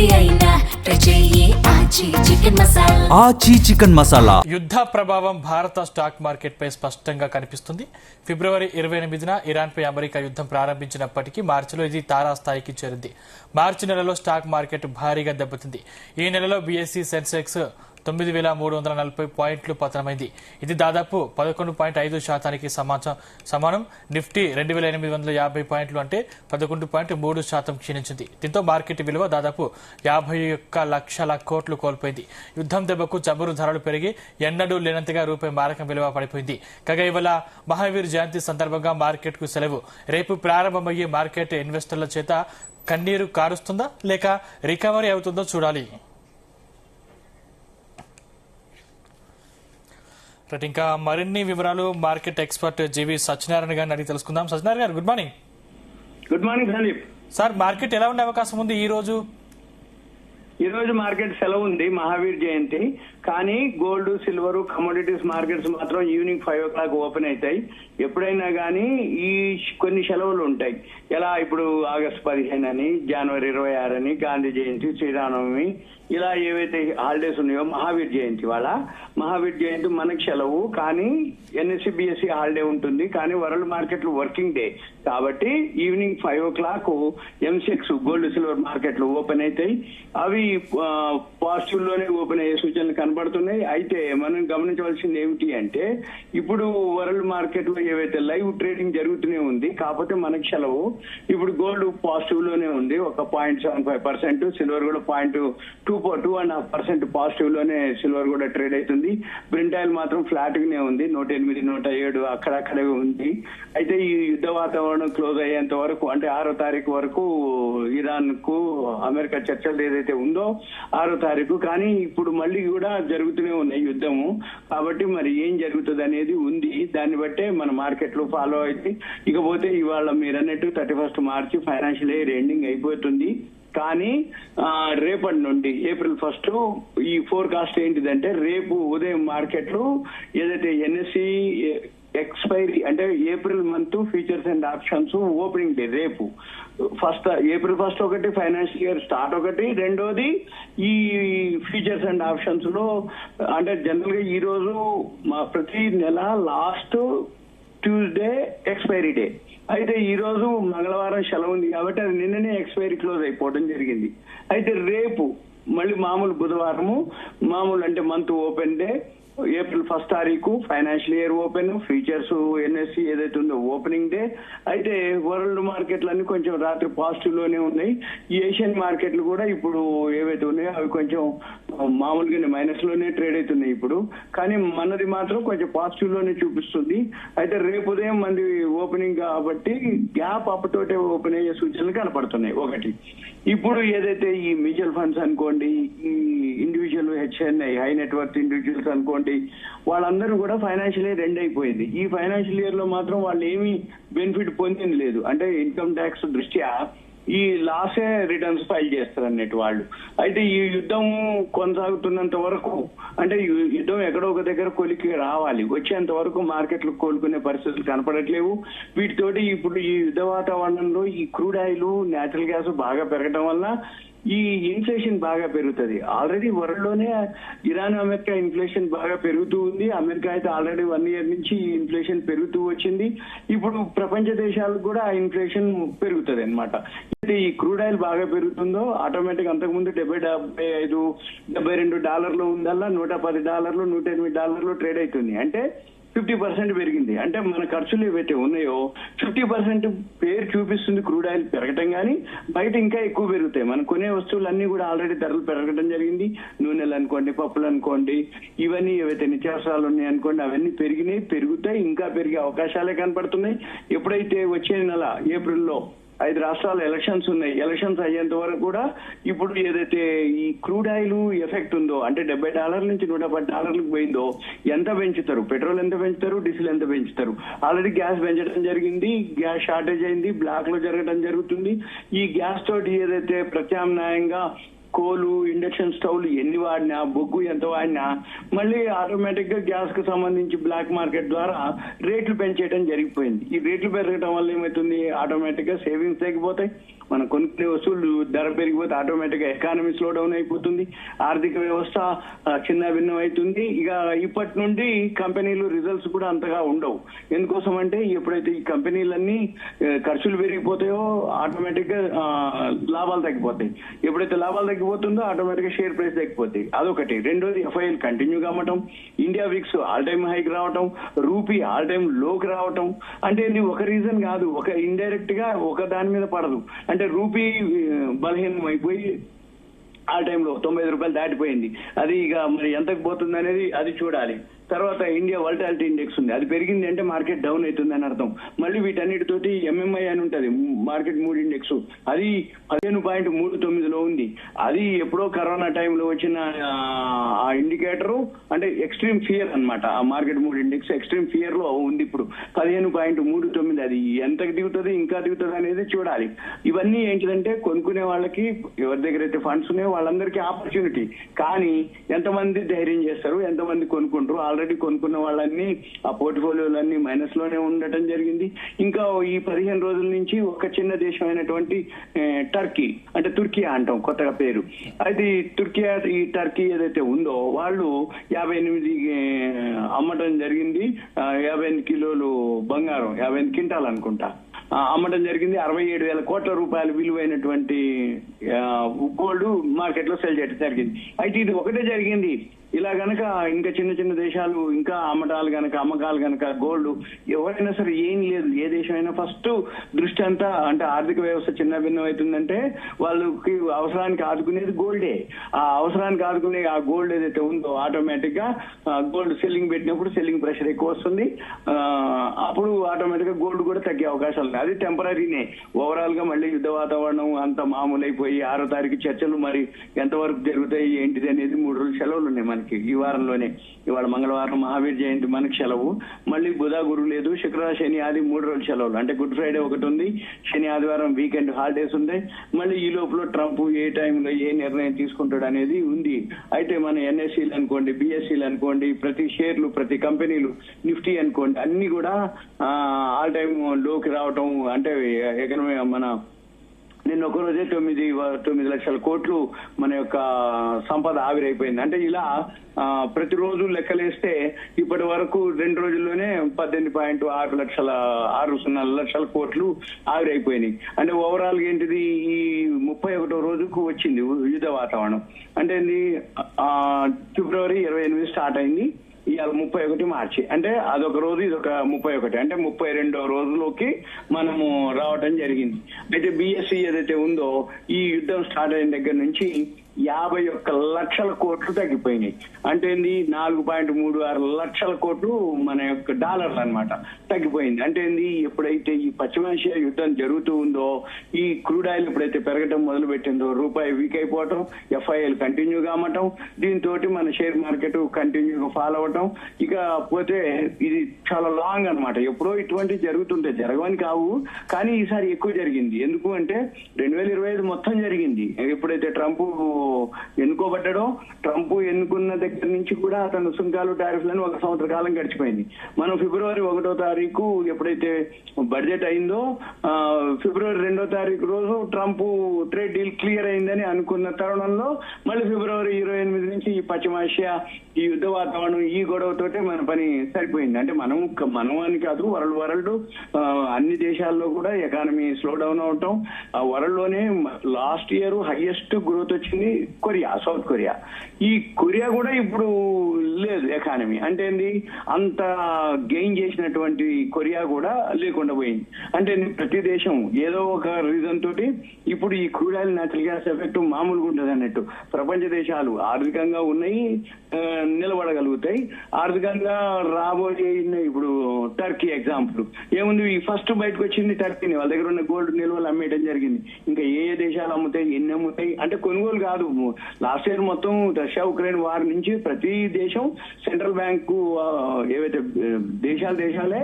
ఏది అయినా ట్రై చెయ్యి ఆచి చికెన్ మసాలా. ఆచి చికెన్ మసాలా. యుద్ధ ప్రభావం భారత స్టాక్ మార్కెట్ పై స్పష్టంగా కనిపిస్తుంది. ఫిబ్రవరి 28న ఇరాన్ పై అమెరికా యుద్ధం ప్రారంభించినప్పటికీ మార్చిలో ఇది తారాస్థాయికి చేరింది. మార్చి నెలలో స్టాక్ మార్కెట్ భారీగా దెబ్బతింది. ఈ నెలలో బీఎస్ఈ సెన్సెక్స్ 9340 పాయింట్లు పతనమైంది. ఇది దాదాపు 11.5% సమానం. నిఫ్టీ 2850 పాయింట్లు అంటే 11.3% క్షీణించింది. దీంతో మార్కెట్ విలువ దాదాపు 51 లక్షల కోట్లు కోల్పోయింది. యుద్ధం దెబ్బకు చమురు ధరలు పెరిగి ఎన్నడూ లేనంతగా రూపాయి మారకం విలువ పడిపోయింది. కాగా ఇవాళ మహావీర్ జయంతి సందర్భంగా మార్కెట్ కు సెలవు. రేపు ప్రారంభమయ్యే మార్కెట్ ఇన్వెస్టర్ల చేత కన్నీరు కారుస్తుందా లేక రికవరీ అవుతుందో చూడాలి. ఇంకా మరిన్ని వివరాలు మార్కెట్ ఎక్స్పర్ట్ జీవి సత్యనారాయణ గారిని అడిగి తెలుసుకుందాం. సత్యనారాయణ గారు, good morning. Good morning Sandeep. Sir, market ఎలా ఉండే అవకాశం ఉంది ఈ రోజు? ఈ రోజు మార్కెట్ సెలవు ఉంది, మహావీర్ జయంతి. కానీ గోల్డ్, సిల్వర్, కమోడిటీస్ మార్కెట్స్ మాత్రం ఈవినింగ్ 5 o'clock ఓపెన్ అవుతాయి. ఎప్పుడైనా కానీ ఈ కొన్ని సెలవులు ఉంటాయి. ఎలా ఇప్పుడు ఆగస్టు 15 అని, జనవరి 26 అని, గాంధీ జయంతి, శ్రీరామనవమి, ఇలా ఏవైతే హాలిడేస్ ఉన్నాయో మహావీర్ జయంతి మహావీర్ జయంతి మనకి సెలవు. కానీ ఎన్ఎస్సి బిఎస్సి హాలిడే ఉంటుంది. కానీ వరల్డ్ మార్కెట్లు వర్కింగ్ డే కాబట్టి evening 5 o'clock MCX gold, silver మార్కెట్లు ఓపెన్ అవుతాయి. అవి పాజిటివ్ లోనే ఓపెన్ అయ్యే సూచనలు కనబడుతున్నాయి. అయితే మనం గమనించవలసింది ఏమిటి అంటే, ఇప్పుడు వరల్డ్ మార్కెట్ లో ఏవైతే లైవ్ ట్రేడింగ్ జరుగుతూనే ఉంది. కాకపోతే మనకి సెలవు. ఇప్పుడు గోల్డ్ పాజిటివ్ లోనే ఉంది, ఒక 0.75%. సిల్వర్ కూడా 2.5% పాజిటివ్ లోనే సిల్వర్ కూడా ట్రేడ్ అవుతుంది. బ్రెంట్ ఆయిల్ మాత్రం ఫ్లాట్ గానే ఉంది, 108, 107 అక్కడక్కడే ఉంది. అయితే ఈ యుద్ధ వాతావరణం క్లోజ్ అయ్యేంత వరకు, అంటే 6వ తారీఖు వరకు ఇరాన్ కు అమెరికా చర్చలు ఏదైతే ఉందో 6వ తారీఖు. కానీ ఇప్పుడు మళ్ళీ కూడా జరుగుతూనే ఉన్నాయి యుద్ధము. కాబట్టి మరి ఏం జరుగుతుంది అనేది ఉంది. దాన్ని బట్టే మన మార్కెట్లు ఫాలో అయితే. ఇకపోతే ఇవాళ మీరు అన్నట్టు 31 మార్చి ఫైనాన్షియల్ ఇయర్ ఎండింగ్ అయిపోతుంది. కానీ రేపటి నుండి ఏప్రిల్ 1 ఈ ఫోర్కాస్ట్ ఏంటిదంటే, రేపు ఉదయం మార్కెట్లు ఏదైతే ఎన్ఎస్సి ఎక్స్పైరీ అంటే April month futures and options opening day రేపు ఏప్రిల్ 1 ఒకటి, ఫైనాన్షియల్ ఇయర్ స్టార్ట్ ఒకటి, రెండోది ఈ ఫ్యూచర్స్ అండ్ ఆప్షన్స్ లో అంటే జనరల్ గా ఈ రోజు మా ప్రతి నెల లాస్ట్ ట్యూస్డే ఎక్స్పైరీ డే. అయితే ఈ రోజు మంగళవారం సెలవు ఉంది కాబట్టి అది నిన్ననే ఎక్స్పైరీ క్లోజ్ అయిపోవడం జరిగింది. అయితే రేపు మళ్ళీ మామూలు బుధవారము, మామూలు అంటే మంత్ ఓపెన్ డే, ఏప్రిల్ 1 తారీఖు financial year open, futures NSC ఏదైతే ఉందో ఓపెనింగ్ డే. అయితే వరల్డ్ మార్కెట్లు అన్ని కొంచెం రాత్రి పాజిటివ్ లోనే ఉన్నాయి. ఈ ఏషియన్ మార్కెట్లు కూడా ఇప్పుడు ఏవైతే ఉన్నాయో అవి కొంచెం మామూలుగానే మైనస్ లోనే ట్రేడ్ అవుతున్నాయి ఇప్పుడు. కానీ మనది మాత్రం కొంచెం పాజిటివ్ లోనే చూపిస్తుంది. అయితే రేపు ఉదయం మంది ఓపెనింగ్ కాబట్టి గ్యాప్ అప్పతోటే ఓపెన్ అయ్యే సూచనలు కనపడుతున్నాయి. ఒకటి ఇప్పుడు ఏదైతే ఈ మ్యూచువల్ ఫండ్స్ అనుకోండి, ఈ individual HNI high network individuals అనుకోండి, వాళ్ళందరూ కూడా ఫైనాన్షియల్ ఇయర్ ఎండ్ అయిపోయింది. ఈ ఫైనాన్షియల్ ఇయర్ లో మాత్రం వాళ్ళు ఏమీ బెనిఫిట్ పొందింది లేదు. అంటే ఇన్కమ్ ట్యాక్స్ దృష్ట్యా ఈ లాసే రిటర్న్స్ ఫైల్ చేస్తారు అన్నట్టు వాళ్ళు. అయితే ఈ యుద్ధం కొనసాగుతున్నంత వరకు, అంటే యుద్ధం ఎక్కడో ఒక దగ్గర కొలికి రావాలి, వచ్చేంత వరకు మార్కెట్లు కోలుకునే పరిస్థితులు కనపడట్లేవు. వీటితోటి ఇప్పుడు ఈ యుద్ధ వాతావరణంలో ఈ క్రూడ్ ఆయిల్, నేచురల్ గ్యాస్ బాగా పెరగడం వల్ల ఈ ఇన్ఫ్లేషన్ బాగా పెరుగుతుంది. ఆల్రెడీ వరల్డ్ లోనే ఇరాన్ అమెరికా ఇన్ఫ్లేషన్ బాగా పెరుగుతూ ఉంది. అమెరికా అయితే ఆల్రెడీ 1 year నుంచి ఇన్ఫ్లేషన్ పెరుగుతూ వచ్చింది. ఇప్పుడు ప్రపంచ దేశాలకు కూడా ఆ ఇన్ఫ్లేషన్ పెరుగుతుంది అనమాట. అయితే ఈ క్రూడ్ ఆయిల్ బాగా పెరుగుతుందో ఆటోమేటిక్ అంతకుముందు $75, $72 ఉందల్లా $110, $108 ట్రేడ్ అవుతుంది. అంటే 50% పెరిగింది. అంటే మన ఖర్చులు ఏవైతే ఉన్నాయో 50% పేరు చూపిస్తుంది క్రూడ్ ఆయిల్ పెరగటం. కానీ బయట ఇంకా ఎక్కువ పెరుగుతాయి. మనం కొనే వస్తువులన్నీ కూడా ఆల్రెడీ ధరలు పెరగడం జరిగింది. నూనెలు అనుకోండి, పప్పులు అనుకోండి, ఇవన్నీ ఏవైతే నిత్యావసరాలు ఉన్నాయి అనుకోండి, అవన్నీ పెరుగుతాయి. ఇంకా పెరిగే అవకాశాలే కనపడుతున్నాయి. ఎప్పుడైతే వచ్చే నెల ఏప్రిల్లో 5 రాష్ట్రాల ఎలక్షన్స్ ఉన్నాయి. ఎలక్షన్స్ అయ్యేంత వరకు కూడా ఇప్పుడు ఏదైతే ఈ క్రూడ్ ఆయిల్ ఎఫెక్ట్ ఉందో, అంటే $70 నుంచి $110 పోయిందో, ఎంత పెంచుతారు, పెట్రోల్ ఎంత పెంచుతారు, డీజిల్ ఎంత పెంచుతారు. ఆల్రెడీ గ్యాస్ పెంచడం జరిగింది, గ్యాస్ షార్టేజ్ అయింది, బ్లాక్ లో జరగడం జరుగుతుంది. ఈ గ్యాస్ తోటి ఏదైతే ప్రత్యామ్నాయంగా కోలు, ఇండక్షన్ స్టవ్లు ఎన్ని వాడినా, బొగ్గు ఎంత వాడినా మళ్ళీ ఆటోమేటిక్ గా గ్యాస్ కు సంబంధించి బ్లాక్ మార్కెట్ ద్వారా రేట్లు పెంచేయడం జరిగిపోయింది. ఈ రేట్లు పెరగడం వల్ల ఏమవుతుంది, ఆటోమేటిక్ గా సేవింగ్స్ తగ్గిపోతాయి. మనం కొనుక్కునే వస్తువులు ధర పెరిగిపోతే ఆటోమేటిక్ గా ఎకానమీ స్లో డౌన్ అయిపోతుంది, ఆర్థిక వ్యవస్థ చిన్న భిన్నం అవుతుంది. ఇక ఇప్పటి నుండి కంపెనీలు రిజల్ట్స్ కూడా అంతగా ఉండవు. ఎందుకోసం అంటే ఎప్పుడైతే ఈ కంపెనీలన్నీ ఖర్చులు పెరిగిపోతాయో ఆటోమేటిక్ గా లాభాలు తగ్గిపోతాయి. ఎప్పుడైతే లాభాలు తగ్గిపోతుందో ఆటోమేటిక్ గా షేర్ ప్రైస్ తగ్గిపోతాయి. అదొకటి. రెండోది ఎఫ్ఐఎల్ కంటిన్యూగా అమ్మటం, India VIX all time hike రావటం, రూపీ ఆల్ టైమ్ లోకి రావటం. అంటే ఇది ఒక రీజన్ కాదు, ఒక ఇండైరెక్ట్ గా ఒక దాని మీద పడదు. అంటే రూపీ బలహీనం అయిపోయి ఆ టైంలో 95 రూపాయలు దాటిపోయింది. అది ఇక మరి ఎంతకు పోతుంది అనేది అది చూడాలి. తర్వాత ఇండియా వోల్టాలిటీ ఇండెక్స్ ఉంది, అది పెరిగింది అంటే మార్కెట్ డౌన్ అవుతుంది అని అర్థం. మళ్ళీ వీటన్నిటితోటి ఎంఎంఐ అని ఉంటది, మార్కెట్ మూడ్ ఇండెక్స్, అది 15.39లో ఉంది. అది ఎప్పుడో కరోనా టైంలో వచ్చిన ఆ ఇండికేటరు, అంటే ఎక్స్ట్రీమ్ ఫియర్ అన్నమాట. ఆ market mood index extreme fear లో ఉంది ఇప్పుడు 15.39. అది ఎంతకు దిగుతుంది, ఇంకా దిగుతుంది అనేది చూడాలి. ఇవన్నీ ఏంటిదంటే కొనుక్కునే వాళ్ళకి, ఎవరి దగ్గర అయితే ఫండ్స్ ఉన్నాయో వాళ్ళందరికీ ఆపర్చునిటీ. కానీ ఎంతమంది ధైర్యం చేస్తారు, ఎంతమంది కొనుక్కుంటారు? ఆల్రెడీ కొనుక్కున్న వాళ్ళన్నీ ఆ పోర్ట్ఫోలియోలన్నీ మైనస్ లోనే ఉండటం జరిగింది. ఇంకా ఈ 15 రోజుల నుంచి ఒక చిన్న దేశం అయినటువంటి టర్కీ, అంటే తుర్కియా అంటాం కొత్తగా పేరు, అయితే ఈ టర్కీ ఏదైతే ఉందో వాళ్ళు 58 అమ్మటం జరిగింది. 58 కిలోలు బంగారం, 58 క్వింటాల్ అనుకుంటా అమ్మటం జరిగింది. 67,000 కోట్ల రూపాయలు విలువైనటువంటి గోల్డ్ మార్కెట్ లో సెల్ చేయడం జరిగింది. అయితే ఇది ఒకటే జరిగింది. ఇలా గనక ఇంకా చిన్న చిన్న దేశాలు ఇంకా అమ్మకాలు గనక గోల్డ్ ఎవరైనా సరే ఏం లేదు, ఏ దేశమైనా ఫస్ట్ దృష్టి అంతా అంటే ఆర్థిక వ్యవస్థ చిన్న భిన్నం అవుతుందంటే వాళ్ళకి అవసరానికి ఆదుకునేది గోల్డే. ఆ అవసరానికి ఆదుకునే ఆ గోల్డ్ ఏదైతే ఉందో ఆటోమేటిక్ గా గోల్డ్ సెల్లింగ్ పెట్టినప్పుడు సెల్లింగ్ ప్రెషర్ ఎక్కువ వస్తుంది. అప్పుడు ఆటోమేటిక్ గా గోల్డ్ కూడా తగ్గే అవకాశాలు ఉన్నాయి. అది టెంపరీనే. ఓవరాల్ గా మళ్ళీ యుద్ధ వాతావరణం అంత మామూలైపోయి 6వ తారీఖు చర్చలు మరి ఎంతవరకు జరుగుతాయి ఏంటిది అనేది 3 రోజులు సెలవులు ఉన్నాయి మనకి ఈ వారంలోనే. ఇవాళ మంగళవారం మహావీర్ జయంతి మనకి సెలవు, మళ్ళీ బుధ గురు లేదు, శుక్రవారం శని ఆది 3 రోజులు సెలవులు. అంటే గుడ్ ఫ్రైడే ఒకటి ఉంది, శని ఆదివారం వీకెండ్ హాలిడేస్ ఉన్నాయి. మళ్ళీ ఈ లోపల ట్రంప్ ఏ టైంలో ఏ నిర్ణయం తీసుకుంటాడు అనేది ఉంది. అయితే మన ఎన్ఎస్సీలు అనుకోండి, బిఎస్సీలు అనుకోండి, ప్రతి షేర్లు, ప్రతి కంపెనీలు, నిఫ్టీ అనుకోండి, అన్ని కూడా ఆల్ టైమ్ లోకి రావటం. అంటే ఎకనమీ మన నిన్న ఒక రోజే 9 లక్షల కోట్లు మన యొక్క సంపద ఆవిరైపోయింది. అంటే ఇలా ప్రతిరోజు లెక్కలేస్తే ఇప్పటి వరకు 2 రోజుల్లోనే 18.6 లక్షల కోట్లు ఆవిరైపోయినాయి. అంటే ఓవరాల్ ఏంటిది ఈ 31వ రోజుకు వచ్చింది యుద్ధ వాతావరణం. అంటే ఫిబ్రవరి 28 స్టార్ట్ అయింది, ఇవాళ 31 మార్చి. అంటే అదొక రోజు, ఇదొక 31, అంటే 32వ రోజులోకి మనము రావటం జరిగింది. అయితే బిఎస్సి ఏదైతే ఉందో ఈ యుద్ధం స్టార్ట్ అయిన దగ్గర నుంచి 51 లక్షల కోట్లు తగ్గిపోయినాయి. అంటే 4.36 లక్షల కోట్లు మన యొక్క డాలర్లు అన్నమాట తగ్గిపోయింది. అంటే ఎప్పుడైతే ఈ పశ్చిమాసియా యుద్ధం జరుగుతూ ఉందో, ఈ క్రూడ్ ఆయిల్ ఎప్పుడైతే పెరగటం మొదలు పెట్టిందో, రూపాయి వీక్ అయిపోవటం, ఎఫ్ఐఎల్ కంటిన్యూగా అమ్మటం, దీంతో మన షేర్ మార్కెట్ కంటిన్యూగా ఫాలో అవటం. ఇక పోతే ఇది చాలా లాంగ్ అన్నమాట. ఎప్పుడో ఇటువంటి జరుగుతుంటే జరగవని కావు, కానీ ఈసారి ఎక్కువ జరిగింది. ఎందుకు అంటే 2025 మొత్తం జరిగింది. ఎప్పుడైతే ట్రంప్ ఎన్నుకోబడ్డాడో, ట్రంప్ ఎన్నుకున్న దగ్గర నుంచి కూడా అతను సుంకాలు, టారిఫ్లను 1 సంవత్సర కాలం గడిచిపోయింది. మనం ఫిబ్రవరి 1వ తారీఖు ఎప్పుడైతే బడ్జెట్ అయిందో, ఫిబ్రవరి 2వ తారీఖు రోజు ట్రంప్ ట్రేడ్ డీల్ క్లియర్ అయిందని అనుకున్న తరుణంలో మళ్ళీ ఫిబ్రవరి 28 నుంచి ఈ పశ్చిమాసియా ఈ యుద్ధ వాతావరణం, ఈ గొడవతోటే మన పని సరిపోయింది. అంటే మనం అని కాదు, వరల్డ్ అన్ని దేశాల్లో కూడా ఎకానమీ స్లో డౌన్ అవటం. ఆ వరల్డ్ లోనే లాస్ట్ ఇయర్ హైయెస్ట్ గ్రోత్ వచ్చింది కొరియా, సౌత్ కొరియా. ఈ కొరియా కూడా ఇప్పుడు లేదు ఎకానమీ. అంటే అంత గెయిన్ చేసినటువంటి కొరియా కూడా లేకుండా పోయింది. అంటే ప్రతి దేశం ఏదో ఒక రీజన్ తోటి ఇప్పుడు ఈ crude oil natural gas effect మామూలుగా ఉంటుంది అన్నట్టు. ప్రపంచ దేశాలు ఆర్థికంగా ఉన్నాయి, నిలబడగలుగుతాయి. ఆర్థికంగా రాబోయే ఇప్పుడు టర్కీ ఎగ్జాంపుల్ ఏముంది, ఈ ఫస్ట్ బయటకు వచ్చింది టర్కీని. వాళ్ళ దగ్గర ఉన్న గోల్డ్ నిల్వలు అమ్మేయడం జరిగింది. ఇంకా ఏ దేశాలు అమ్ముతాయి, ఎన్ని అమ్ముతాయి అంటే కొనుగోలు కాదు. లాస్ట్ ఇయర్ మొత్తం రష్యా ఉక్రెయిన్ వార్ నుంచి ప్రతి దేశం సెంట్రల్ బ్యాంకు ఏవైతే దేశాలే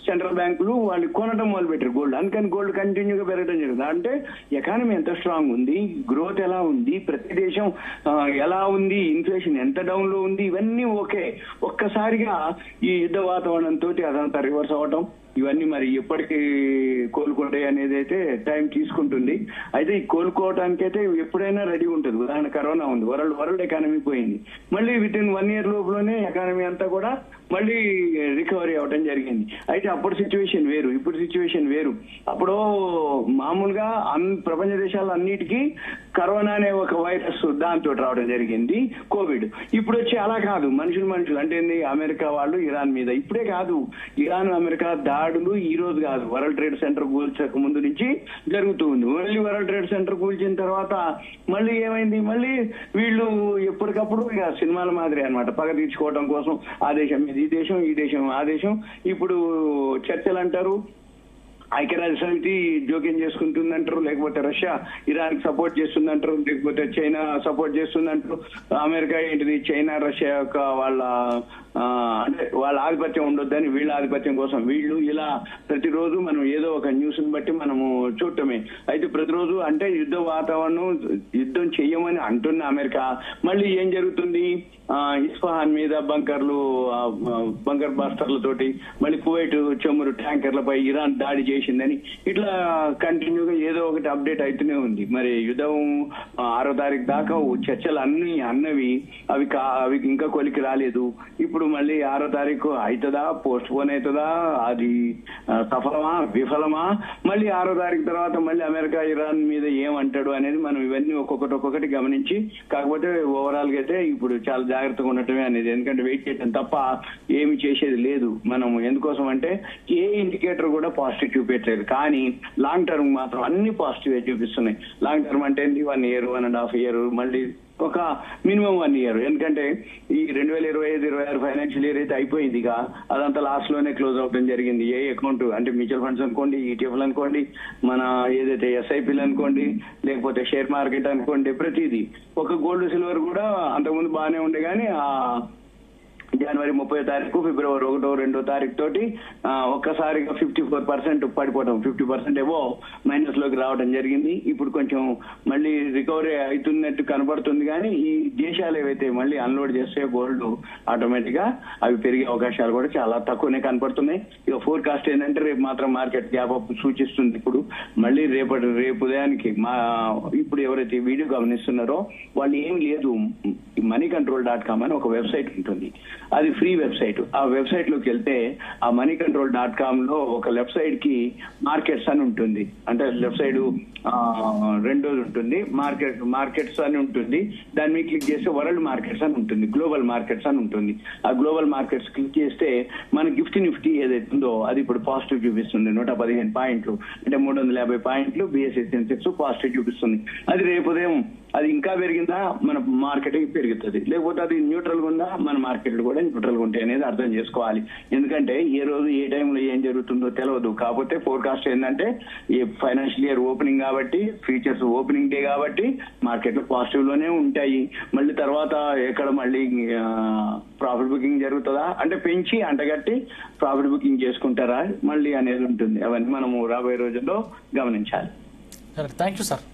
సెంట్రల్ బ్యాంకులు వాళ్ళు కొనడం మొదలు పెట్టారు గోల్డ్. అందుకని గోల్డ్ కంటిన్యూగా పెరగడం జరుగుతుంది. అంటే ఎకానమీ ఎంత స్ట్రాంగ్ ఉంది, గ్రోత్ ఎలా ఉంది, ప్రతి దేశం ఎలా ఉంది, ఇన్ఫ్లేషన్ ఎంత డౌన్ లో ఉంది, ఇవన్నీ ఓకే. ఒక్కసారిగా ఈ యుద్ధ వాతావరణంతో అదంతా రివర్స్ అవటం, ఇవన్నీ మరి ఎప్పటికీ కోలుకుంటాయి అనేది అయితే టైం తీసుకుంటుంది. అయితే ఈ కోలుకోవడానికి అయితే ఎప్పుడైనా రెడీ ఉంటుంది. ఉదాహరణ కరోనా ఉంది, వరల్డ్ ఎకానమీ పోయింది, మళ్ళీ విత్ ఇన్ 1 year లోపలనే ఎకానమీ అంతా కూడా మళ్ళీ రికవరీ అవ్వడం జరిగింది. అయితే అప్పుడు సిచ్యువేషన్ వేరు, ఇప్పుడు సిచ్యువేషన్ వేరు. అప్పుడు మామూలుగా ప్రపంచ దేశాలు అన్నిటికీ కరోనా అనే ఒక వైరస్ దాంతో రావడం జరిగింది, కోవిడ్. ఇప్పుడు వచ్చి అలా కాదు, మనుషులు అంటే అమెరికా వాళ్ళు ఇరాన్ మీద, ఇప్పుడే కాదు, ఇరాన్ అమెరికా దాడులు ఈ రోజు కాదు, వరల్డ్ ట్రేడ్ సెంటర్ కూల్చక ముందు నుంచి జరుగుతూ ఉంది. మళ్ళీ వరల్డ్ ట్రేడ్ సెంటర్ కూల్చిన తర్వాత మళ్ళీ ఏమైంది, మళ్ళీ వీళ్ళు ఎప్పటికప్పుడు ఇక సినిమాల మాదిరి అన్నమాట, పగ తీర్చుకోవడం కోసం ఆ దేశం మీద ఈ దేశం ఆ దేశం. ఇప్పుడు చర్చలు అంటారు, ఐక్యరాజ్య సమితి జోక్యం చేసుకుంటుందంటారు, లేకపోతే రష్యా ఇరాన్ కి సపోర్ట్ చేస్తుందంటారు, లేకపోతే చైనా సపోర్ట్ చేస్తుందంటారు. అమెరికా ఏంటిది, చైనా రష్యా యొక్క అంటే వాళ్ళ ఆధిపత్యం ఉండొద్దని వీళ్ళ ఆధిపత్యం కోసం వీళ్ళు ఇలా ప్రతిరోజు మనం ఏదో ఒక న్యూస్ ని బట్టి మనము చూడటమే. అయితే ప్రతిరోజు అంటే యుద్ధ వాతావరణం, యుద్ధం చెయ్యమని అంటున్న అమెరికా మళ్ళీ ఏం జరుగుతుంది, ఇస్ఫహాన్ మీద బంకర్ బాస్టర్లతోటి, మళ్ళీ కువైట్ చమురు ట్యాంకర్లపై ఇరాన్ దాడి చేసిందని ఇట్లా కంటిన్యూగా ఏదో ఒకటి అప్డేట్ అవుతూనే ఉంది. మరి యుద్ధం 6వ తారీఖు దాకా చర్చలు అన్నవి అవి ఇంకా కొలికి రాలేదు. ఇప్పుడు మళ్ళీ 6వ తారీఖు అవుతుందా, పోస్ట్ పోన్ అవుతుందా, అది సఫలమా విఫలమా, మళ్ళీ 6వ తారీఖు తర్వాత మళ్ళీ అమెరికా ఇరాన్ మీద ఏమంటాడు అనేది మనం ఇవన్నీ ఒక్కొక్కటి గమనించి, కాకపోతే ఓవరాల్ గా అయితే ఇప్పుడు చాలా జాగ్రత్తగా ఉండటమే అనేది, ఎందుకంటే వెయిట్ చేయడం తప్ప ఏమి చేసేది లేదు. మనం ఎందుకోసం అంటే ఏ ఇండికేటర్ కూడా పాజిటివ్ చూపించలేదు, కానీ లాంగ్ టర్మ్ మాత్రం అన్ని పాజిటివ్ చూపిస్తున్నాయి. లాంగ్ టర్మ్ అంటే 1 year 1.5 year, మళ్ళీ ఒక మినిమం 1 year. ఎందుకంటే ఈ 2025-26 ఫైనాన్షియల్ ఇయర్ అయితే అయిపోయింది, ఇక అదంతా లాస్ట్ లోనే క్లోజ్ అవడం జరిగింది. ఏ అకౌంట్ అంటే మ్యూచువల్ ఫండ్స్ అనుకోండి, ఈటీఎఫ్లు అనుకోండి, మన ఏదైతే ఎస్ఐపీలు అనుకోండి, లేకపోతే షేర్ మార్కెట్ అనుకోండి, ప్రతిదీ. ఒక గోల్డ్ సిల్వర్ కూడా అంతకుముందు బాగానే ఉండే, కానీ జనవరి 30వ తారీఖు, ఫిబ్రవరి 1వ 2వ తారీఖు తోటి ఒక్కసారిగా 54% పడిపోవడం, 50% ఏవో మైనస్ లోకి రావడం జరిగింది. ఇప్పుడు కొంచెం మళ్ళీ రికవరీ అవుతున్నట్టు కనబడుతుంది, కానీ ఈ దేశాలు ఏవైతే మళ్ళీ అన్లోడ్ చేస్తే గోల్డ్ ఆటోమేటిక్ గా అవి పెరిగే అవకాశాలు కూడా చాలా తక్కువనే కనపడుతున్నాయి. ఇక ఫోర్కాస్ట్ ఏంటంటే రేపు మాత్రం మార్కెట్ గ్యాప్ అప్ సూచిస్తుంది. ఇప్పుడు మళ్ళీ రేపు ఉదయానికి ఇప్పుడు ఎవరైతే వీడియో గమనిస్తున్నారో వాళ్ళు ఏమి లేదు, moneycontrol.com అని ఒక వెబ్సైట్ ఉంటుంది, అది ఫ్రీ వెబ్సైట్. ఆ వెబ్సైట్ లోకి వెళ్తే ఆ moneycontrol.com లో ఒక లెఫ్ట్ సైడ్ కి మార్కెట్స్ అని ఉంటుంది, అంటే లెఫ్ట్ సైడ్ రెండోది ఉంటుంది, మార్కెట్స్ అని ఉంటుంది. దాని మీద క్లిక్ చేస్తే వరల్డ్ మార్కెట్స్ అని ఉంటుంది, గ్లోబల్ మార్కెట్స్ అని ఉంటుంది. ఆ గ్లోబల్ మార్కెట్స్ క్లిక్ చేస్తే మన నిఫ్టీ ఏదైతే ఉందో అది ఇప్పుడు పాజిటివ్ చూపిస్తుంది, 115 పాయింట్లు, అంటే 350 పాయింట్లు. BSE సెన్సెక్స్ పాజిటివ్ చూపిస్తుంది. అది రేపు ఉదయం అది ఇంకా పెరిగిందా మన మార్కెట్ పెరుగుతుంది, లేకపోతే అది న్యూట్రల్ గా ఉందా మన మార్కెట్లు కూడా న్యూట్రల్ గా ఉంటాయి అనేది అర్థం చేసుకోవాలి. ఎందుకంటే ఏ రోజు ఏ టైంలో ఏం జరుగుతుందో తెలియదు. కాకపోతే ఫోర్కాస్ట్ ఏంటంటే ఈ ఫైనాన్షియల్ ఇయర్ ఓపెనింగ్ కాబట్టి, ఫ్యూచర్స్ ఓపెనింగ్ డే కాబట్టి మార్కెట్లు పాజిటివ్ లోనే ఉంటాయి. మళ్ళీ తర్వాత ఎక్కడ మళ్ళీ ప్రాఫిట్ బుకింగ్ జరుగుతుందా అంటే పెంచి అంటగట్టి ప్రాఫిట్ బుకింగ్ చేసుకుంటారా మళ్ళీ అనేది ఉంటుంది. అవన్నీ మనము రాబోయే రోజుల్లో గమనించాలి. Thank you sir.